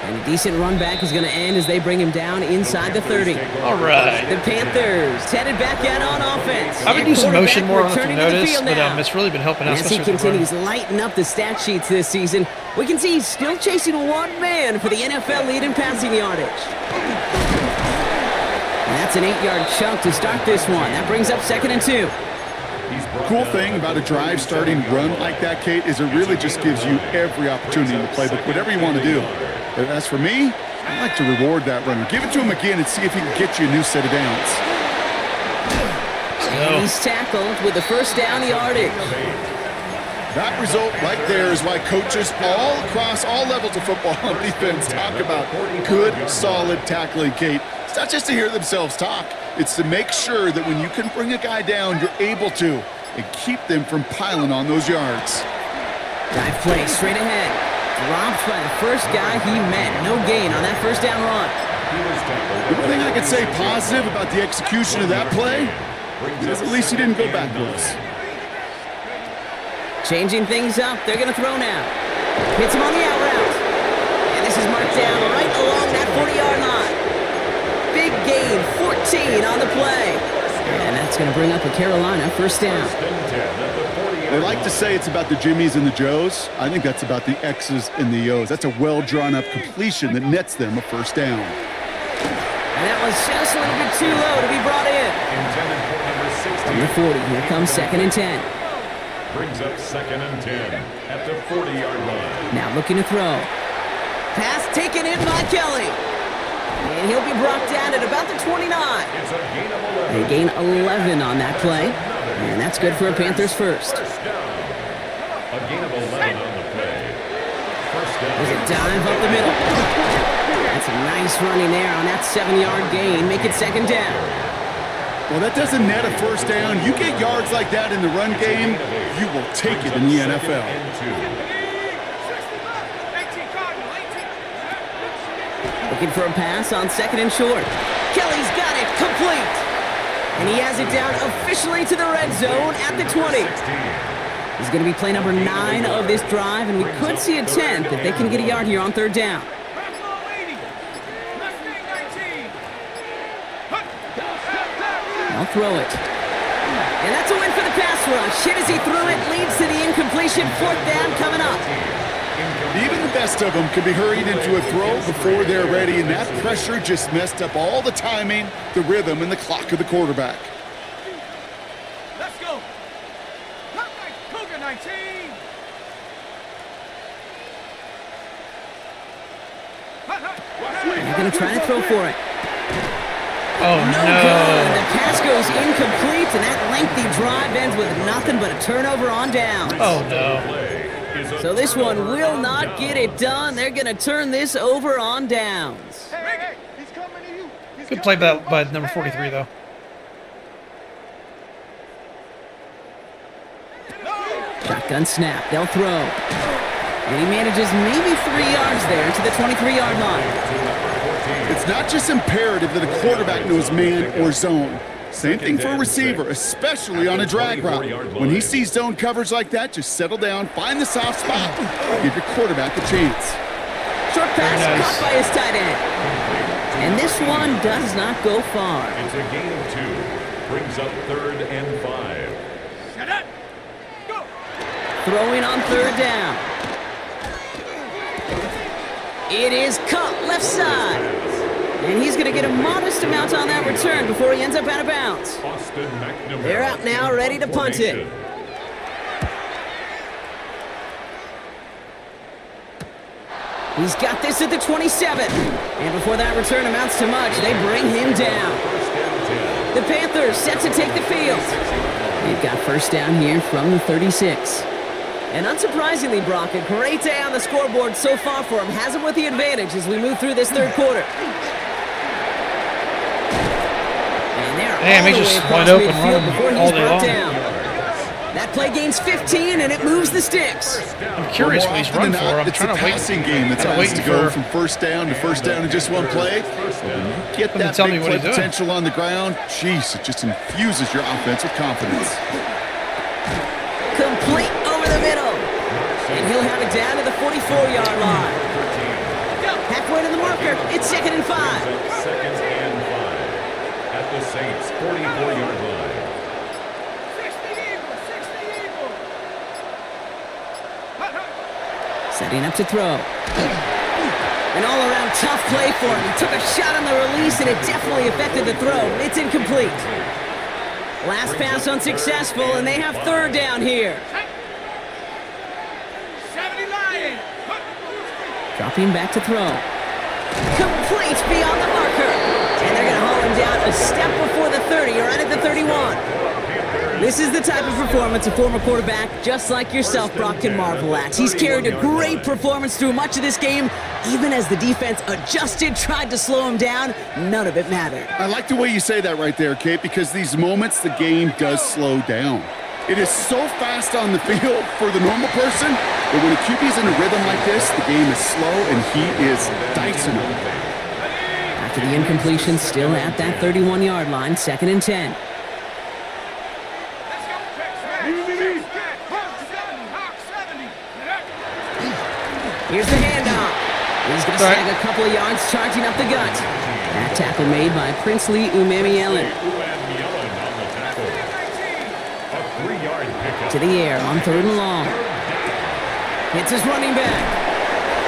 Speaker 2: And a decent run back is going to end as they bring him down inside the 30.
Speaker 3: All right.
Speaker 2: The Panthers headed back out on offense.
Speaker 3: I've been using motion more on the notice, but
Speaker 2: it's
Speaker 3: really been helping out.
Speaker 2: As he continues lighting up the stat sheets this season, we can see he's still chasing one man for the NFL lead in passing yardage. And that's an 8-yard chunk to start this one. That brings up 2nd and 2.
Speaker 4: Cool thing about a drive starting run like that, Kate, is it really just gives you every opportunity in the playbook, whatever you want to do. But as for me, I like to reward that runner. Give it to him again and see if he can get you a new set of downs.
Speaker 2: And he's tackled with the first down yardage.
Speaker 4: That result right there is why coaches all across all levels of football on defense talk about good, solid tackling, Kate. It's not just to hear themselves talk. It's to make sure that when you can bring a guy down, you're able to, and keep them from piling on those yards.
Speaker 2: Dive play straight ahead. Dropped by the first guy he met. No gain on that first down run.
Speaker 4: The one thing I could say positive about the execution of that play is at least he didn't go backwards.
Speaker 2: Changing things up. They're going to throw now. Hits him on the out route. And this is marked down right along that 40-yard line. Big gain, 14 on the play. And that's going to bring up a Carolina first down.
Speaker 4: They like to say it's about the Jimmies and the Joes. I think that's about the X's and the O's. That's a well-drawn-up completion that nets them a first down.
Speaker 2: And that was just a little bit too low to be brought in. From the 40, here comes 2nd and 10.
Speaker 1: Brings up 2nd and 10 at the 40-yard line.
Speaker 2: Now looking to throw. Pass taken in by Kelly. And he'll be brought down at about the 29.
Speaker 1: It's a gain of 11.
Speaker 2: They gain 11 on that play. And that's good for a Panthers first.
Speaker 1: A gain of 11 on the play. First down.
Speaker 2: There's a dive up the middle. That's a nice running there on that 7-yard gain. Make it 2nd down.
Speaker 4: Well, that doesn't net a first down. You get yards like that in the run game, you will take it in the NFL.
Speaker 2: Looking for a pass on 2nd and short. Kelly's got it, complete. And he has it down officially to the red zone at the 20. He's going to be play number 9 of this drive, and we could see a 10th if they can get a yard here on 3rd down. I'll throw it. And that's a win for the pass rush. Hit as he threw it, leads to the incompletion. 4th down coming up.
Speaker 4: Even the best of them can be hurried into a throw before they're ready, and that pressure just messed up all the timing, the rhythm, and the clock of the quarterback.
Speaker 5: Let's go. Cougar 19.
Speaker 2: They're going to try to throw for it.
Speaker 3: Oh,
Speaker 2: No
Speaker 3: no.
Speaker 2: good. The pass goes incomplete, and that lengthy drive ends with nothing but a turnover on downs.
Speaker 3: Oh, no.
Speaker 2: So this one will not get it done. They're going to turn this over on downs.
Speaker 5: Hey, he's coming to you.
Speaker 3: Good play by number 43, though.
Speaker 2: Shotgun snap. They'll throw. And he manages maybe 3 yards there to the 23-yard line.
Speaker 4: It's not just imperative that a quarterback knows man or zone. Same thing for a receiver, especially on a drag route. When he sees zone coverage like that, just settle down, find the soft spot, give your quarterback a chance.
Speaker 2: Short pass caught by his tight end. And this one does not go far.
Speaker 1: It's a gain of 2. Brings up 3rd and 5.
Speaker 5: Set up. Go.
Speaker 2: Throwing on 3rd down. It is cut left side. And he's going to get a modest amount on that return before he ends up out of bounds. They're out now, ready to punt it. He's got this at the 27. And before that return amounts to much, they bring him down. The Panthers set to take the field. They've got first down here from the 36. And unsurprisingly, Brock, a great day on the scoreboard so far for him. Has him with the advantage as we move through this 3rd quarter.
Speaker 3: Damn, he's just wide open running all day long.
Speaker 2: That play gains 15, and it moves the sticks.
Speaker 3: I'm curious what he's running for. I'm
Speaker 4: it's
Speaker 3: trying
Speaker 4: a
Speaker 3: to wait.
Speaker 4: passing game that's asked to go from first down to first down in just one play. When you get that big play potential on the ground, jeez, it just infuses your offense with confidence.
Speaker 2: Complete over the middle. And he'll have it down to the 44-yard line. Halfway to the marker, it's 2nd and 5.
Speaker 1: 2nd and 5 at the Saints' 44-yard line.
Speaker 5: 60 Eagle.
Speaker 2: Setting up to throw. An all-around tough play for him. He took a shot on the release, and it definitely affected the throw. It's incomplete. Last pass unsuccessful, and they have third down here.
Speaker 5: 70 Lions.
Speaker 2: Dropping back to throw. Complete beyond the marker. And they're going to haul him down a step before the 30, or right at the 31. This is the type of performance a former quarterback, just like yourself, Brock, can marvel at. He's carried a great performance through much of this game. Even as the defense adjusted, tried to slow him down, none of it mattered.
Speaker 4: I like the way you say that right there, Kate, because these moments the game does slow down. It is so fast on the field for the normal person, but when a QB's in a rhythm like this, the game is slow and he is dicing them.
Speaker 2: After the incompletion, still at that 31-yard line, 2nd and 10. Here's the handoff. He's going to snag a couple of yards, charging up the gut. That tackle made by Princely Umamielen. To the air on 3rd and long. Hits his running back.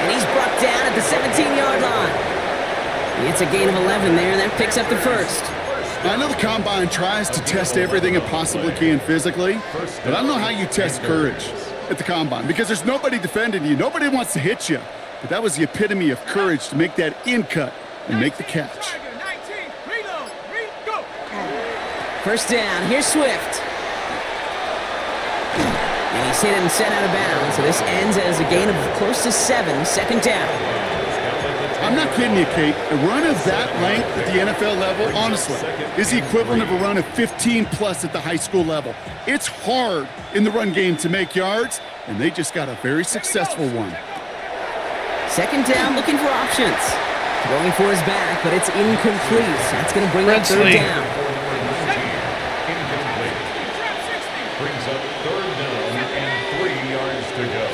Speaker 2: And he's brought down at the 17-yard line. It's a gain of 11 there, and that picks up the first.
Speaker 4: I know the Combine tries to test everything it possibly can physically, but I don't know how you test courage at the Combine, because there's nobody defending you. Nobody wants to hit you. But that was the epitome of courage to make that in cut and make the catch.
Speaker 2: First down, here's Swift. And he's hit and sent out of bounds, so this ends as a gain of close to 7, 2nd down.
Speaker 4: I'm not kidding you, Kate. A run of that length at the NFL level, honestly, is the equivalent of a run of 15-plus at the high school level. It's hard in the run game to make yards, and they just got a very successful one.
Speaker 2: 2nd down, looking for options. Throwing for his back, but it's incomplete. That's going to bring up 3rd down.
Speaker 1: Incomplete. Brings up 3rd down and 3 yards to go.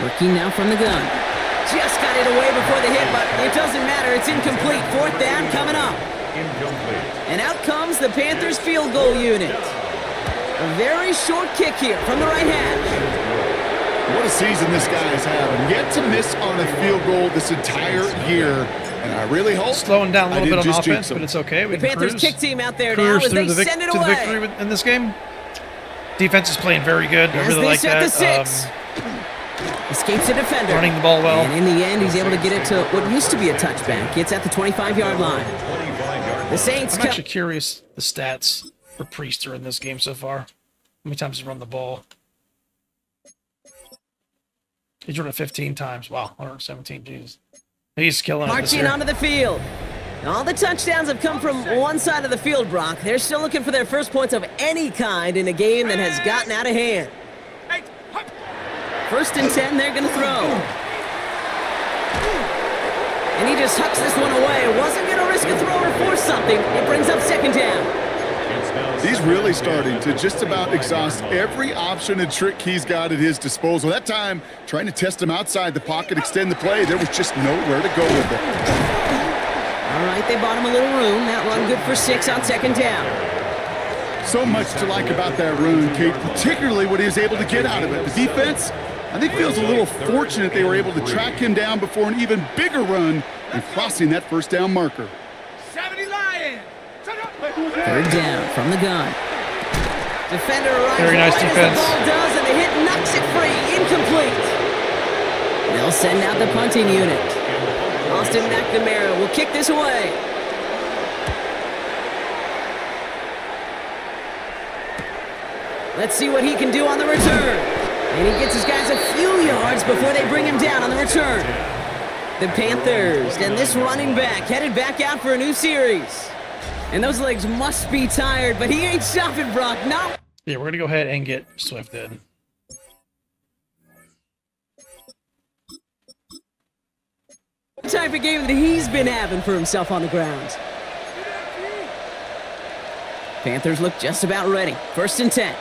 Speaker 2: Working now from the gun. Just got it away before the hit, but it doesn't matter. It's incomplete. 4th down coming up.
Speaker 1: Incomplete.
Speaker 2: And out comes the Panthers field goal unit. A very short kick here from the right hash.
Speaker 4: What a season this guy is having. Yet to miss on a field goal this entire year. And I really hope
Speaker 3: slowing down a little bit on offense,
Speaker 4: but
Speaker 3: it's okay. We
Speaker 2: the
Speaker 3: can
Speaker 2: Panthers
Speaker 3: cruise.
Speaker 2: kick team out there now as they send it away.
Speaker 3: To the victory in this game. Defense is playing very good. I really like that.
Speaker 2: Escapes the defender.
Speaker 3: Running the ball well.
Speaker 2: And in the end, he's able to get it to what used to be a touchback. It's at the 25-yard line. The Saints.
Speaker 3: I'm actually curious the stats for Priester in this game so far. How many times he's run the ball? He's run it 15 times. Wow, 117. Jesus. He's killing it this year.
Speaker 2: Marching onto the field. All the touchdowns have come from one side of the field, Brock. They're still looking for their first points of any kind in a game that has gotten out of hand. 1st and 10, they're going to throw. And he just hucks this one away. Wasn't going to risk a throw or force something. It brings up 2nd down.
Speaker 4: He's really starting to just about exhaust every option and trick he's got at his disposal. That time, trying to test him outside the pocket, extend the play, there was just nowhere to go with it.
Speaker 2: All right, they bought him a little room. That run good for 6 on 2nd down.
Speaker 4: So much to like about that run, Kate, particularly what he was able to get out of it. The defense, I think, feels a little fortunate they were able to track him down before an even bigger run and crossing that 1st down marker.
Speaker 5: 70 Lions.
Speaker 2: 3rd down from the gun. Defender arrives
Speaker 3: very nice
Speaker 2: right
Speaker 3: defense.
Speaker 2: as the ball does, and the hit knocks it free. Incomplete. They'll send out the punting unit. Austin McNamara will kick this away. Let's see what he can do on the return. And he gets his guys a few yards before they bring him down on the return. The Panthers and this running back headed back out for a new series. And those legs must be tired, but he ain't stopping, Brock. No.
Speaker 3: Yeah, we're going to go ahead and get Swift in.
Speaker 2: What type of game that he's been having for himself on the ground. Panthers look just about ready. 1st and 10.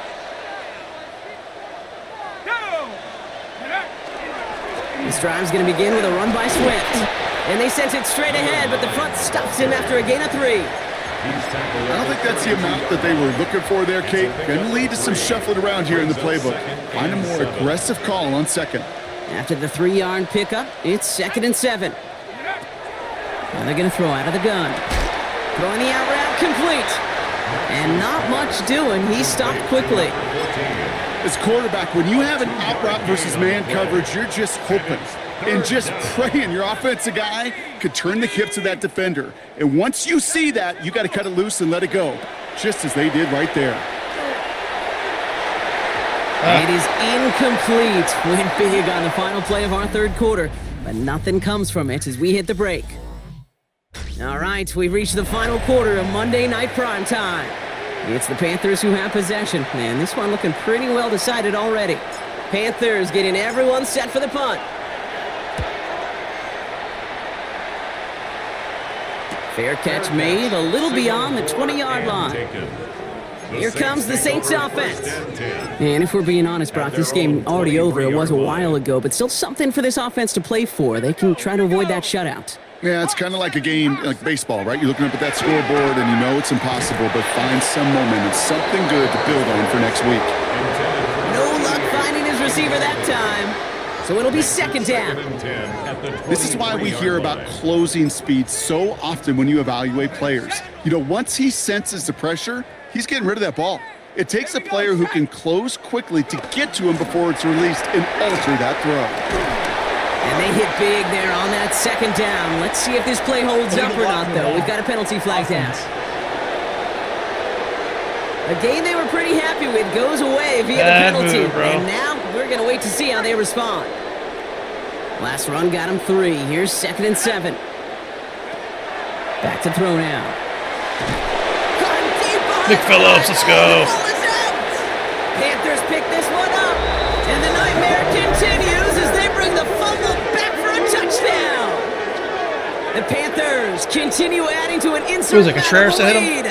Speaker 2: This drive's going to begin with a run by Swift. And they sent it straight ahead, but the front stops him after a gain of 3.
Speaker 4: I don't think that's the amount that they were looking for there, Kate. Going to lead to some shuffling around here in the playbook. Find a more aggressive call on 2nd.
Speaker 2: After the 3-yard pickup, it's 2nd and 7. Now they're going to throw out of the gun. Throwing the out route complete. And not much doing. He stopped quickly.
Speaker 4: As quarterback, when you have an out route versus man coverage, you're just hoping and just praying your offensive guy could turn the hips of that defender. And once you see that, you got to cut it loose and let it go, just as they did right there.
Speaker 2: It is incomplete. Went big on the final play of our third quarter, but nothing comes from it as we hit the break. All right, we've reached the final quarter of Monday Night Prime Time. It's the Panthers who have possession, and this one looking pretty well decided already. Panthers getting everyone set for the punt. Fair catch made, a little beyond the 20-yard line. Here comes the Saints offense. And if we're being honest, Brock, this game already over. It was a while ago, but still something for this offense to play for. They can try to avoid that shutout.
Speaker 4: Yeah, it's kind of like a game, like baseball, right? You're looking up at that scoreboard and you know it's impossible, but find some momentum, something good to build on for next week.
Speaker 2: No luck finding his receiver that time. So it'll be second down.
Speaker 4: This is why we hear about closing speed so often when you evaluate players. You know, once he senses the pressure, he's getting rid of that ball. It takes a player who can close quickly to get to him before it's released and alter that throw.
Speaker 2: And they hit big there on that second down. Let's see if this play holds up or not, though. We've got a penalty flag down. A game they were pretty happy with goes away via the penalty. And now we're going to wait to see how they respond. Last run got him 3. Here's 2nd and 7. Back to throw now.
Speaker 3: Nick Phillips, let's go.
Speaker 2: Panthers pick this one up. And the nightmare continues as they bring the fumble back for a touchdown. The Panthers continue adding to an insurmountable lead.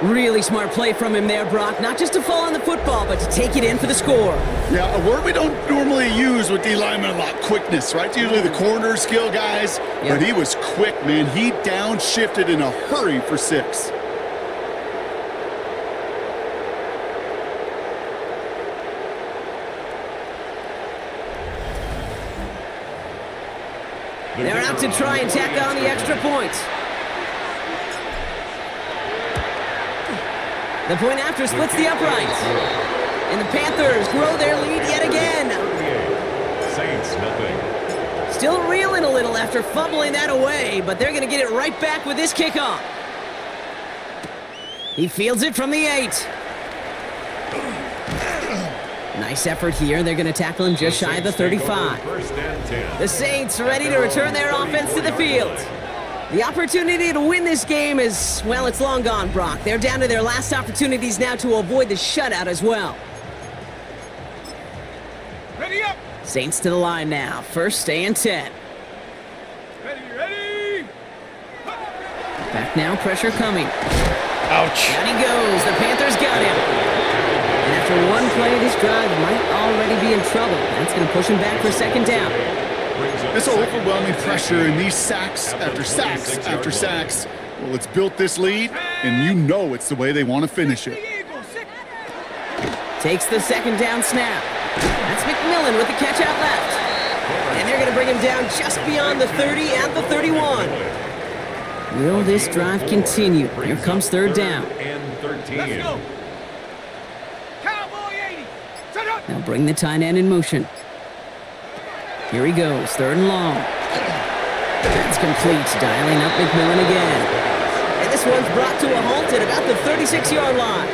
Speaker 2: Really smart play from him there, Brock. Not just to fall on the football, but to take it in for the score.
Speaker 4: Yeah, a word we don't normally use with D linemen a lot, quickness, right? Usually the corner skill guys, but he was quick, man. He downshifted in a hurry for 6.
Speaker 2: They're out to try and tack on the extra points. The point after splits the uprights. And the Panthers grow their lead yet again.
Speaker 1: Saints, nothing.
Speaker 2: Still reeling a little after fumbling that away, but they're going to get it right back with this kickoff. He fields it from the 8. Nice effort here. They're going to tackle him just shy of the 35. The Saints ready to return their offense to the field. The opportunity to win this game is, well, it's long gone, Brock. They're down to their last opportunities now to avoid the shutout as well.
Speaker 5: Ready up.
Speaker 2: Saints to the line now. 1st and 10.
Speaker 5: Ready.
Speaker 2: Back now, pressure coming.
Speaker 3: Ouch.
Speaker 2: Down he goes. The Panthers got him. And after one play, this drive might already be in trouble. That's going to push him back for 2nd down.
Speaker 4: This overwhelming pressure and these sacks after sacks after sacks, well, it's built this lead, and you know it's the way they want to finish it.
Speaker 2: Takes the 2nd down snap. That's McMillan with the catch out left. And they're going to bring him down just beyond the 30 at the 31. Will this drive continue? Here comes 3rd down.
Speaker 5: Let's go. Cowboy 80. Set up.
Speaker 2: Now bring the tight end in motion. Here he goes, 3rd and long. That's complete, dialing up McMillan again. And this one's brought to a halt at about the 36-yard line.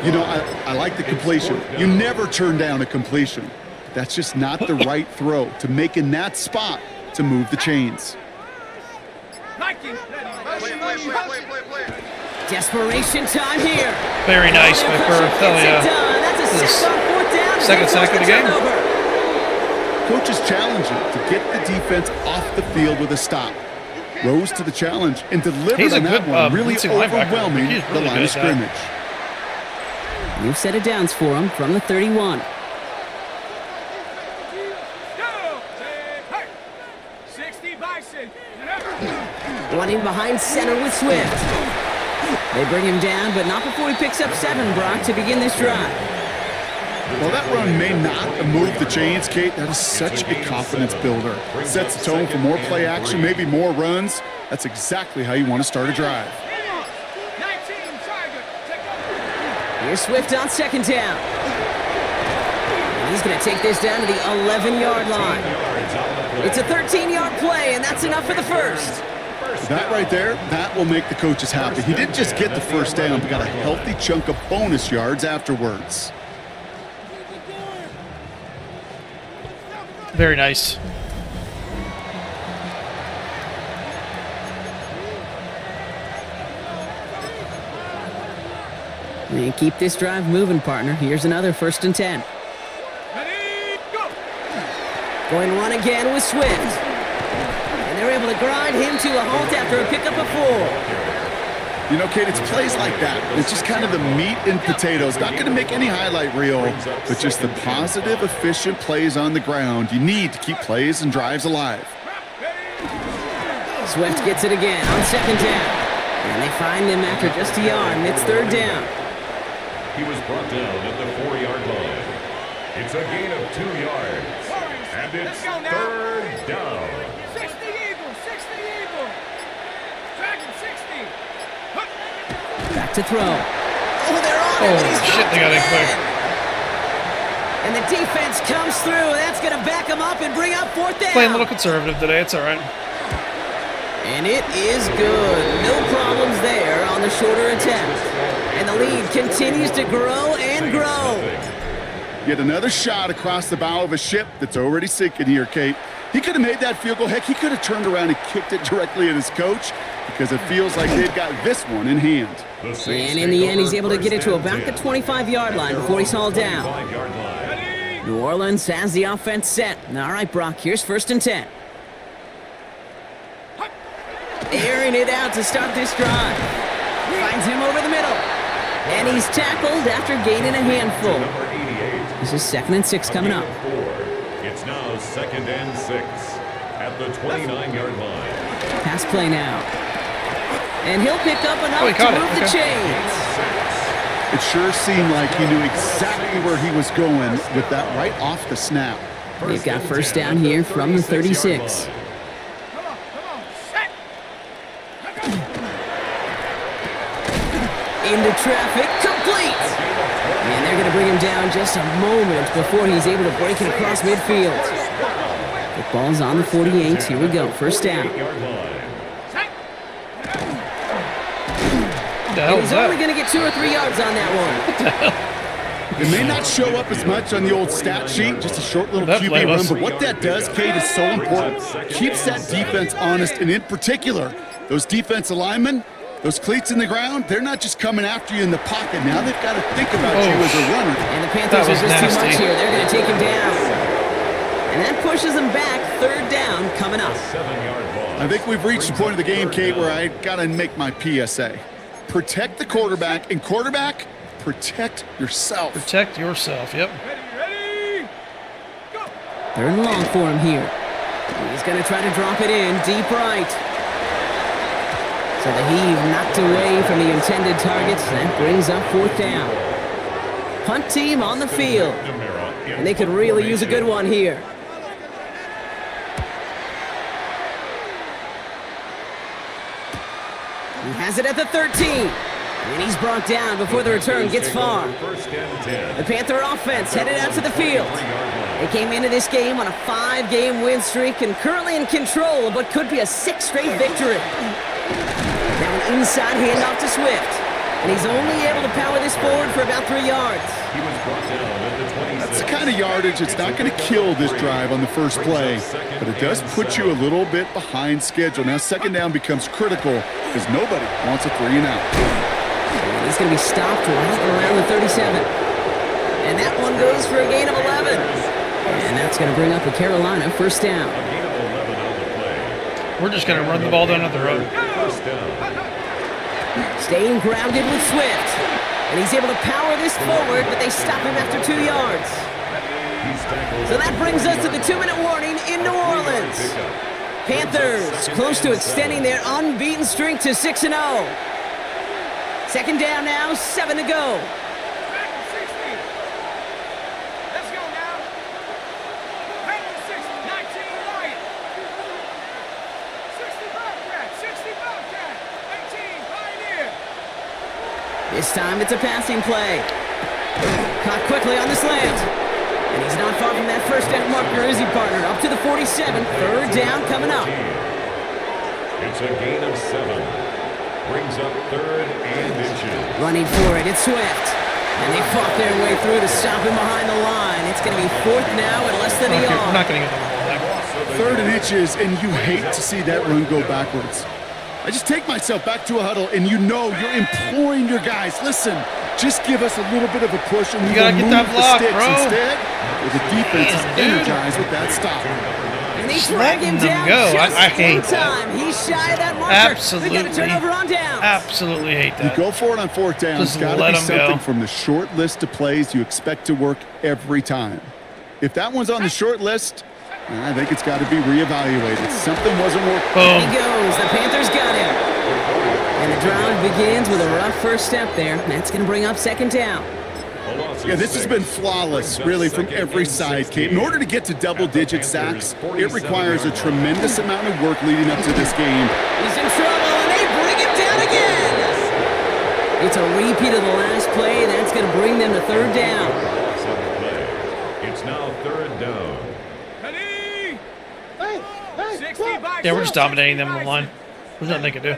Speaker 4: You know, I like the completion. You never turn down a completion. That's just not the right throw to make in that spot to move the chains.
Speaker 2: Desperation time here.
Speaker 3: Very nice, Viper. Hell yeah.
Speaker 2: That's a sack on 4th down.
Speaker 3: Second sack of the game.
Speaker 4: Coach is challenging to get the defense off the field with a stop. Rose to the challenge and delivered on that one, really overwhelming the line of scrimmage.
Speaker 2: New set of downs for him from the 31. Running behind center with Swift. They bring him down, but not before he picks up 7, Brock, to begin this drive.
Speaker 4: While that run may not have moved the chains, Kate, that is such a confidence builder. Sets the tone for more play action, maybe more runs. That's exactly how you want to start a drive.
Speaker 2: Here's Swift on second down. And he's going to take this down to the 11-yard line. It's a 13-yard play, and that's enough for the first.
Speaker 4: That right there, that will make the coaches happy. He didn't just get the first down, but got a healthy chunk of bonus yards afterwards.
Speaker 3: Very nice.
Speaker 2: And keep this drive moving, partner. Here's another 1st and 10.
Speaker 5: Ready, go!
Speaker 2: Going to run again with Swift. And they're able to grind him to a halt after a pickup of 4.
Speaker 4: You know, Kate, it's plays like that. It's just kind of the meat and potatoes. Not going to make any highlight reel, but just the positive, efficient plays on the ground. You need to keep plays and drives alive.
Speaker 2: Swift gets it again on second down. And they find him after just a yard, and it's 3rd down.
Speaker 1: He was brought down at the 4-yard line. It's a gain of 2 yards. And it's 3rd down.
Speaker 5: 60 Eagles, 60 Eagles. Dragon 60.
Speaker 2: Back to throw. Oh, they're on him, and he's
Speaker 3: Oh, shit, they got it quick.
Speaker 2: And the defense comes through, and that's going to back him up and bring up 4th down.
Speaker 3: Playing a little conservative today. It's all right.
Speaker 2: And it is good. No problems there on the shorter attempt. And the lead continues to grow and grow.
Speaker 4: Yet another shot across the bow of a ship that's already sinking here, Kate. He could have made that field goal. Heck, he could have turned around and kicked it directly at his coach because it feels like they've got this one in hand.
Speaker 2: And in the end, he's able to get it to about the 25-yard line before he's hauled down. New Orleans has the offense set. All right, Brock, here's 1st and 10. Airing it out to start this drive. Finds him over the middle. And he's tackled after gaining a handful. This is 2nd and 6 coming up.
Speaker 1: It's now 2nd and 6 at the 29-yard line.
Speaker 2: Pass play now. And he'll pick up enough to move the chains.
Speaker 4: It sure seemed like he knew exactly where he was going with that right off the snap.
Speaker 2: They've got 1st down here from the 36. Into traffic, complete! And they're going to bring him down just a moment before he's able to break it across midfield. The ball's on the 48. Here we go, 1st down. And he's only going to get 2 or 3 yards on that one.
Speaker 4: It may not show up as much on the old stat sheet, just a short little QB run, but what that does, Kate, is so important. Keeps that defense honest, and in particular, those defensive linemen, those cleats in the ground, they're not just coming after you in the pocket. Now they've got to think about you as a runner.
Speaker 2: And the Panthers are just too much here. They're going to take him down. And that pushes them back. 3rd down coming up.
Speaker 4: I think we've reached the point of the game, Kate, where I got to make my PSA. Protect the quarterback, and quarterback, protect yourself.
Speaker 3: Protect yourself, yep.
Speaker 5: Ready, go!
Speaker 2: 3rd and long for him here. He's going to try to drop it in deep right. So the heave knocked away from the intended targets. That brings up 4th down. Punt team on the field. And they could really use a good one here. He has it at the 13. And he's brought down before the return gets far. The Panther offense headed out to the field. They came into this game on a 5-game win streak and currently in control of what could be a 6th straight victory. Now an inside handoff to Swift. And he's only able to power this forward for about 3 yards.
Speaker 4: That's the kind of yardage that's not going to kill this drive on the first play, but it does put you a little bit behind schedule. Now 2nd down becomes critical because nobody wants a 3 and out.
Speaker 2: And he's going to be stopped right around the 37. And that one goes for a gain of 11. And that's going to bring up a Carolina 1st down.
Speaker 3: We're just going to run the ball down at the road.
Speaker 2: Staying grounded with Swift. And he's able to power this forward, but they stop him after 2 yards. So that brings us to the 2-minute warning in New Orleans. Panthers close to extending their unbeaten streak to 6-0. 2nd down now, 7 to go. This time it's a passing play. Caught quickly on the slant. And he's not far from that first down marker, is he, partner? Up to the 47. Third down coming up.
Speaker 1: It's a gain of 7. Brings up 3rd and inches.
Speaker 2: Running for it, it's Swift. And they fought their way through to stop him behind the line. It's going to be 4th now and less than a yard.
Speaker 3: We're not going to get the ball back.
Speaker 4: 3rd and inches, and you hate to see that run go backwards. I just take myself back to a huddle, and you know you're imploring your guys, listen, just give us a little bit of a push, and we
Speaker 3: gotta get that block,
Speaker 4: the sticks
Speaker 3: bro.
Speaker 4: instead. The defense is energized with that stop.
Speaker 2: And they
Speaker 3: Just
Speaker 2: drag him
Speaker 3: letting them
Speaker 2: down
Speaker 3: go.
Speaker 2: just
Speaker 3: I hate
Speaker 2: in
Speaker 3: that.
Speaker 2: time. He's shy of that marker.
Speaker 3: Absolutely.
Speaker 2: We got a turnover on downs.
Speaker 3: Absolutely hate
Speaker 4: You
Speaker 3: that.
Speaker 4: go for it on 4th down.
Speaker 3: Just
Speaker 4: It's got to
Speaker 3: let
Speaker 4: be
Speaker 3: 'em
Speaker 4: something
Speaker 3: go.
Speaker 4: from the short list of plays you expect to work every time. If that one's on the short list, I think it's got to be reevaluated. Something wasn't working.
Speaker 3: Boom.
Speaker 2: He goes. The Panthers got him. And the drive begins with a rough first step there. That's going to bring up 2nd down.
Speaker 4: Yeah, this has been flawless, really, from every side, Kate. In order to get to double-digit sacks, it requires a tremendous amount of work leading up to this game.
Speaker 2: He's in trouble, and they bring him down again. It's a repeat of the last play. That's going to bring them to 3rd down.
Speaker 1: It's now 3rd down.
Speaker 5: Ready? 60 by
Speaker 3: Yeah, we're just dominating them on the line. There's nothing they can do.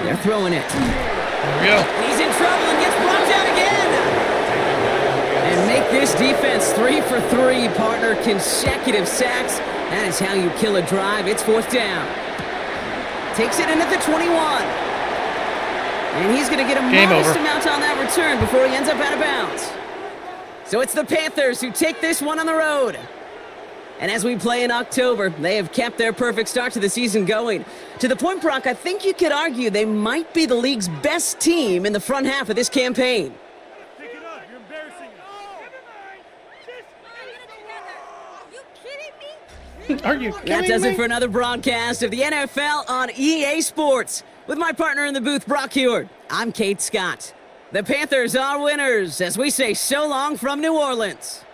Speaker 2: They're throwing it.
Speaker 3: There we go.
Speaker 2: He's in trouble and gets brought down again. And make this defense 3 for 3, partner. Consecutive sacks. That is how you kill a drive. It's 4th down. Takes it in at the 21. And he's going to get a modest amount on that return before he ends up out of bounds. So it's the Panthers who take this one on the road. And as we play in October, they have kept their perfect start to the season going. To the point, Brock, I think you could argue they might be the league's best team in the front half of this campaign.
Speaker 5: Pick it up. You're embarrassing us.
Speaker 8: You kidding me?
Speaker 3: Are you kidding
Speaker 2: That does
Speaker 3: me?
Speaker 2: it for another broadcast of the NFL on EA Sports. With my partner in the booth, Brock Heward, I'm Kate Scott. The Panthers are winners as we say so long from New Orleans.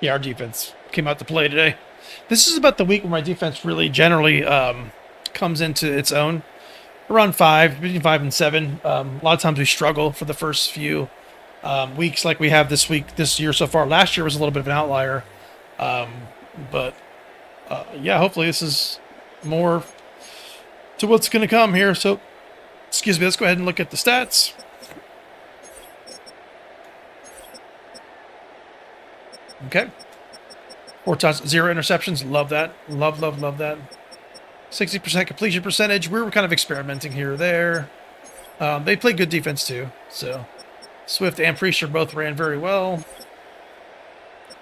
Speaker 3: Yeah, our defense came out to play today. This is about the week where my defense really generally comes into its own. Around 5, between 5 and 7. A lot of times we struggle for the first few weeks like we have this year so far. Last year was a little bit of an outlier. But yeah, hopefully this is more to what's going to come here. So, excuse me, let's go ahead and look at the stats. Okay. 4 touchdowns, 0 interceptions. Love that. Love that. 60% completion percentage. We were kind of experimenting here or there. They played good defense too. So Swift and Priester both ran very well.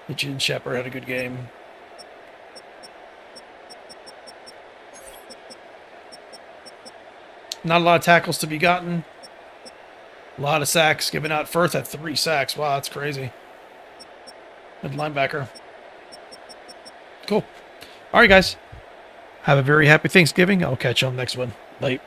Speaker 3: Mitchell and Shepard had a good game. Not a lot of tackles to be gotten. A lot of sacks given out. Firth had 3 sacks. Wow, that's crazy. Good linebacker. Cool. All right, guys. Have a very happy Thanksgiving. I'll catch you on the next one. Late.